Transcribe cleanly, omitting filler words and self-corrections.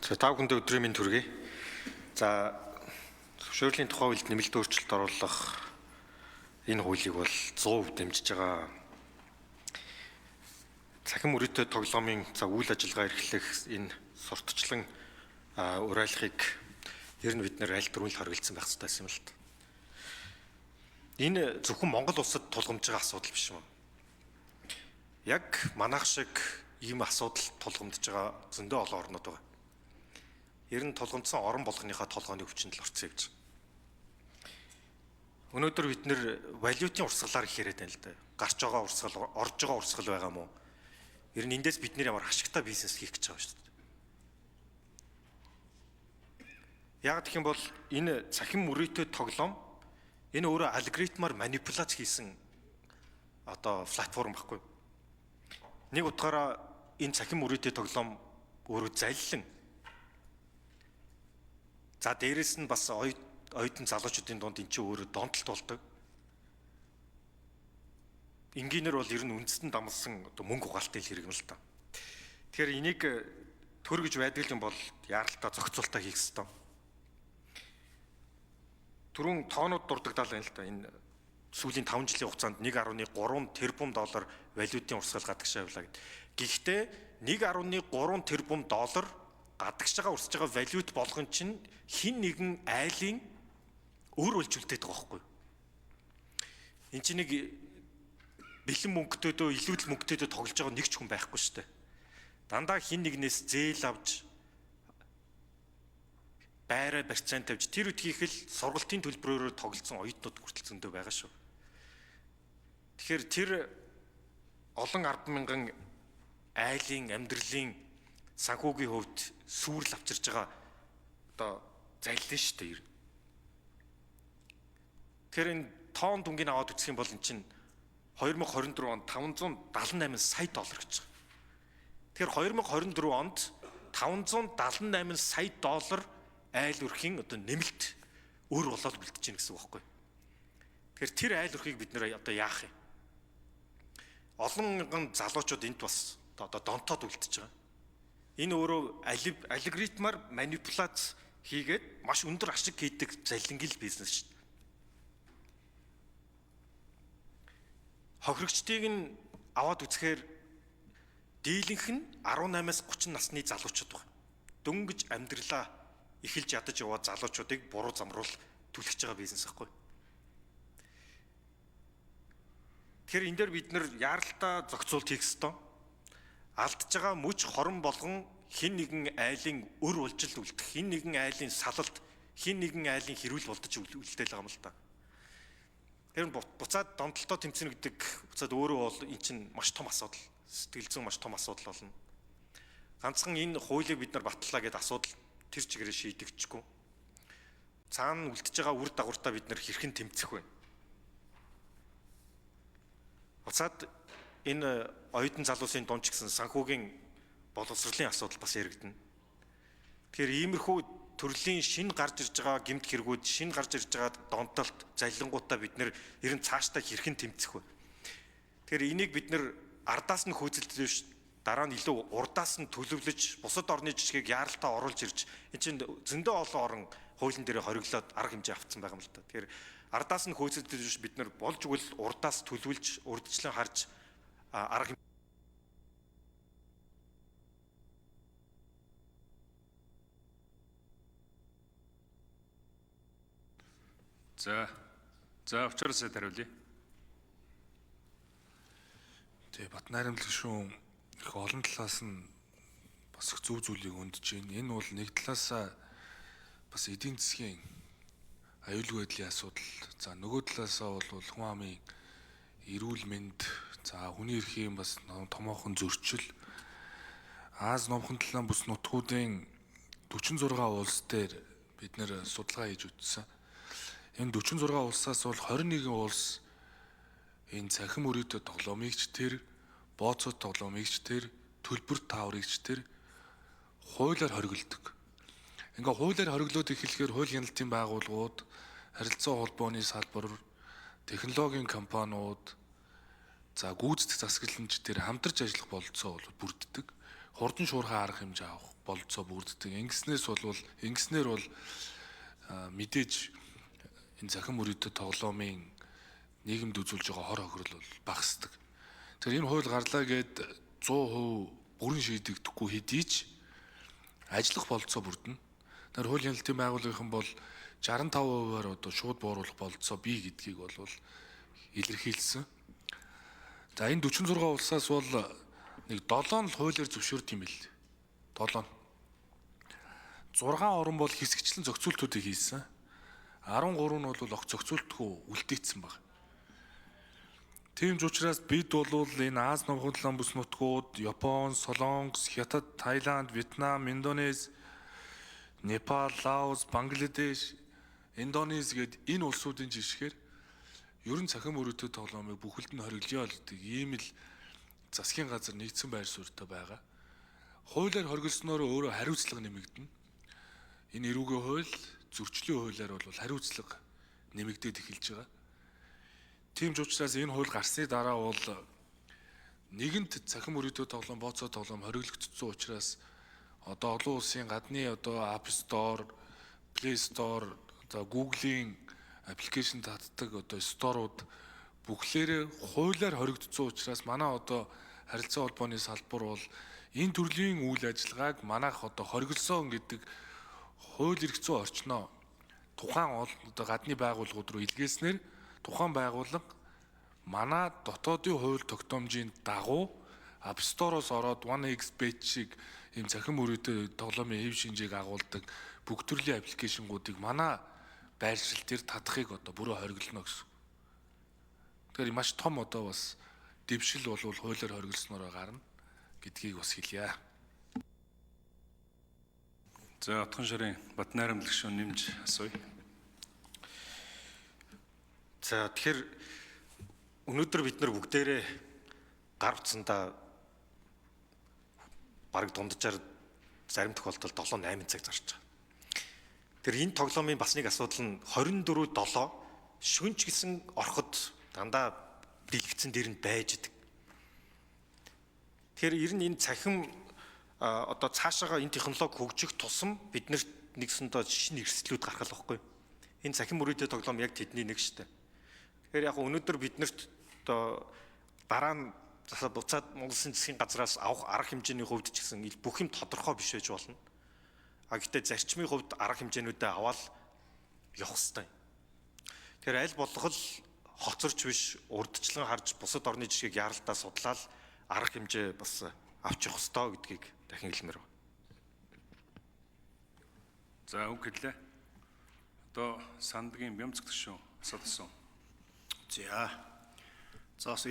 Та бүхэндээ өдрийн мэнд хүргэе. За зөвшөөрлийн тухай хуулинд нэмэлт өөрчлөлт оруулах энэ хуулийг бол 100% дэмжиж байгаа. Цахим мөрөөдтэй тоглоомын үйл ажиллагаа эрхлэх энэ сурталчлан уриалгахыг ер нь бид нэр аль дөрвөн л хоригдсан байх хэрэгтэй юм л та. Энэ зөвхөн Монгол улсад тулгамж байгаа асуудал биш юм. Яг манайх шиг ийм асуудал тулгамдж байгаа зөндөө олон орнууд байгаа. Ер нь тулгамдсан орон болгоныхаа толгойн өвчнөд л орцсон гэж. Өнөөдөр бид нэр валютын урсгалаар их яриад байна л да. Гарч байгаа урсгал, орж байгаа урсгал байгаа мó. Ер нь эндээс бид нэр ямар ашигтай бизнес хийх гэж байгаа шүү дээ. Яг гэх юм бол энэ цахим мөрөөдтэй тоглоом энэ өөрөө алгоритмаар манипуляц хийсэн платформ байхгүй. Нэг утгаараа энэ цахим мөрөөдтэй тоглоом өөрөө залилан. За дээрэс нь бас оюутан залуучуудын дунд эн чинь өөрөө донтолт болдог. Энгийнээр бол ер нь үндэстэн дамлсан мөнгө угаалтын хэрэг юм л та. Тэгэхээр энийг төргөж байдаг юм бол яаралтай зохицуултаа хийх ёстой. Түрүүн тоонууд дурддагдал байна л да. Энэ сүүлийн 5 жилийн хугацаанд 1.3 тэрбум доллар валютын урсгал гадагшаа явлаа гэд. Гэхдээ 1.3 тэрбум доллар гадагш байгаа урсж байгаа валют болгон чинь хин нэгэн айлын өөр үйлчлүүлдэг байгаа байхгүй. Энд чинь нэг бэлэн мөнгөтөөдөө илүүдэл мөнгөтөөдөө тоглож байгаа нэг ч хүн байхгүй шүү дээ. Дандаа хин нэгнээс зээл авч байраа барьцаан тавьж тэр үтгийх л сургалтын төлбөрөөр тоглолцсон оюутнууд хүртэл зөндөө байгаа шүү. Тэгэхээр тэр олон 10,000 айлын амьдралын санхүүгийн хувьд сүрэл авчирж байгаа залилан шүү дээ. Тэгэхээр энэ тоон дүнгийн аваад үзэх юм бол эн чинь 2024 онд 578 сая доллар гэж байгаа. Тэгэхээр 2024 онд 578 сая доллар айл өрхийн нэмэлт өөр болоод үлдэж байна гэсэн үг байхгүй. Тэгэхээр тэр айл өрхийг бид нэр яах юм? Олон мянган залуучууд энд бас донтоод үлдэж байгаа. Энэ өөрөө алгоритмаар манипуляц хийгээд маш өндөр ашиг хийдэг залингийн бизнес шүү дээ. Хохирогчдыг нь аваад үзэхээр дийлэнх нь 18-аас 30 насны залуучууд байна. Дөнгөж амьдралаа эхэлж ядаж яваад залуучуудыг буруу замруул түлхэж байгаа бизнес байхгүй. Тэгэхээр энэ дээр бид нэр яаралтай зохицуулт хийх ёстой. Алдж байгаа мөч хорон болгон хин нэгэн айлын өр улжилт үлдэх, хин нэгэн айлын салалт, хин нэгэн айлын хэрүүл болдож үлдээл байгаа юм л та. Тэр буцаад донтолтоо тэмцэнэ гэдэг буцаад өөрөө бол эн чинь маш том асуудал, сэтгэл зүйн маш том асуудал болно. Ганцхан энэ хуулийг бид нар батлаа гэдэг асуудал тэр чигээрээ шийдэгдэхгүй. Цаана үлдэж байгаа үр дагавартаа бид нар хэрхэн тэмцэх вэ? Буцаад энэ оюутан залуусын дунд ч гэсэн санхүүгийн боловсролын асуудал бас яригдана. Тэгэхээр иймэрхүү төрлийн шинэ гарч ирж байгаа гэмт хэрэгүүд, шинэ гарч ирж байгаа донтолт, залилангуудаа бид нэр ер нь цаашдаа хэрхэн тэмцэх вэ? Тэгэхээр энийг бид нэр ардаас нь хөөцөлдөж дараа нь илүү урдаас нь төлөвлөж бусад орны жишгийг яаралтай оруулж ирж энэ чинь зөндөө олон орн хуулийн дээр хориглоод арга хэмжээ авцсан байгаа юм л та. Тэгэхээр ардаас нь хөөцөлдөж бид нар болж өгвөл урдаас төлөвлөж урдчлан харж арга За учраас хариулъя. Тэгээ Бат найрамдлаг шүүн их олон талаас нь бас их зөв зүйлийг өндж байна. Энэ бол нэг талаасаа бас эдийн засгийн аюулгүй байдлын асуудал. За нөгөө талаасаа бол хүн амын эрүүл мэнд, за хүний эрхийн бас томоохон зөрчил. Аз номхон талаан бүс нутгуудын 46 улс дээр бид нэр судалгаа хийж үзсэн. Энэ 46 улсаас бол 21 улс энэ цахим мөрөөдтэй тоглоомыг ч тэр бооцоод тоглоомыг ч тэр төлбөр тааврыг ч тэр хуулиар хориглодог. Ингээ хуулиар хориглоод эхлэхээр хууль хяналтын байгууллагууд, харилцаа холбооны салбар, технологийн компаниуд, за гүйцэтгэх засаглалч тэр хамтарч ажиллах бололцоо бол бүрддэг. Хурдан шуурхай арга хэмжээ авах бололцоо бүрддэг. Ингэснээр бол мэдээж энэ захин мөрөдөд тоглоомын нийгэмд үзүүлж байгаа хор хохирол бол багасдаг. Тэгэхээр энэ хууль гарлаа гэд 100% бүрэн шийдэгдэхгүй хэдий ч ажиллах бололцоо бүрдэнэ. Тэр хуулийн хяналтын байгууллагын бол 65%-аар одоо шууд бууруулах бололцоо бий гэдгийг бол илэрхийлсэн. За энэ 46 улсаас бол нэг 7 нь хуулиар зөвшөөрд юм бил. 7. 6 орн бол хэсэгчлэн зохицуултуудыг хийсэн. 13 нь бол огт зохицуултгүй үлдээсэн баг. Тийм ч учраас бид бол энэ Аз нугуудлын бүс нутгууд, Япон, Солонгос, Хятад, Таиланд, Вьетнам, Индонез, Непал, Лаос, Бангладеш, Индонез гээд энэ улсуудын жишгээр ер нь цахим мөрөдөд тоглоомыг бүхэлд нь хориглоё гэдэг ийм л засгийн газар нэгдсэн байр суурьтай байгаа. Хуулиар хориглосноор өөрөө хариуцлага нэмэгдэнэ. Энэ эрүүгийн хууль, зөрчлийн хуулиар бол хариуцлага нэмэгдээд эхэлж байгаа. Тийм ч учраас энэ хууль гарсны дараа бол нэгэнт цахим мөрөдөд тоглоом, бооцоо тоглоом хориглогдсон учраас одоо олон улсын гадны одоо App Store, Play Store, одоо Google-ийн аппликейшн татдаг одоо сторууд бүхлээрээ хуулиар хоригдсон учраас манай одоо харилцаа холбооны салбар бол энэ төрлийн үйл ажиллагааг манайх одоо хориглосон гэдэг хууль эрх зүйн орчноо тухайн одоо гадны байгууллагууд руу илгээснээр тухайн байгууллага манай дотоодын хууль тогтоомжийн дагуу App Store-оос ороод 1xBet шиг ийм цахим мөрөдөд тоглоомын хэв шинжийг агуулдаг бүх төрлийн аппликейшнгуудыг манай байршил дээр татахыг одоо бүрөө хориглоно гэсэн. Тэгэхээр маш том одоо бас дэвшил бол хуулиар хориглосноор гарна гэдгийг бас хэлье. За Отгон шарын Батнайрамд гишүүн нэмж асууя. За тэгэхээр өнөөдөр бид нар бүгдээрээ гар утсандаа бараг дунджаар зарим тохиолдолд 7-8 цаг зарч байгаа. Тэр энэ тоглоомын бас нэг асуудал нь 24/7 шүнж гэсэн орход дандаа дэлгэцэн дээр нь байж идэг. Тэгэхээр ер нь энэ цахим одоо цаашаага энэ технологи хөгжих тусам биднэрт нэгсэндээ шинэ эрсдлүүд гарах л байхгүй. Энэ цахим мөрөдөд тоглоом яг тэдний нэг шүү дээ. Тэгэхээр яг өнөөдөр биднэрт одоо дараа нь буцаад Монгол Улсын засгийн газраас авах арга хэмжээний хувьд ч гэсэн бүх юм тодорхой биш байж болно. А гэхдээ зарчмын хувьд арга хэмжээнүүдээ аваад явах хэрэгтэй. Тэгэхээр аль болох хоцорч биш урдчлан харж бусад орны жишгийг яаралдаа судлаад арга хэмжээ бас авч явах хэрэгтэй гэдгийг дахин хэлмээр байна. За үг хэллээ. Одоо Сандгийн Бямцэг гишүүн асуусан. За бас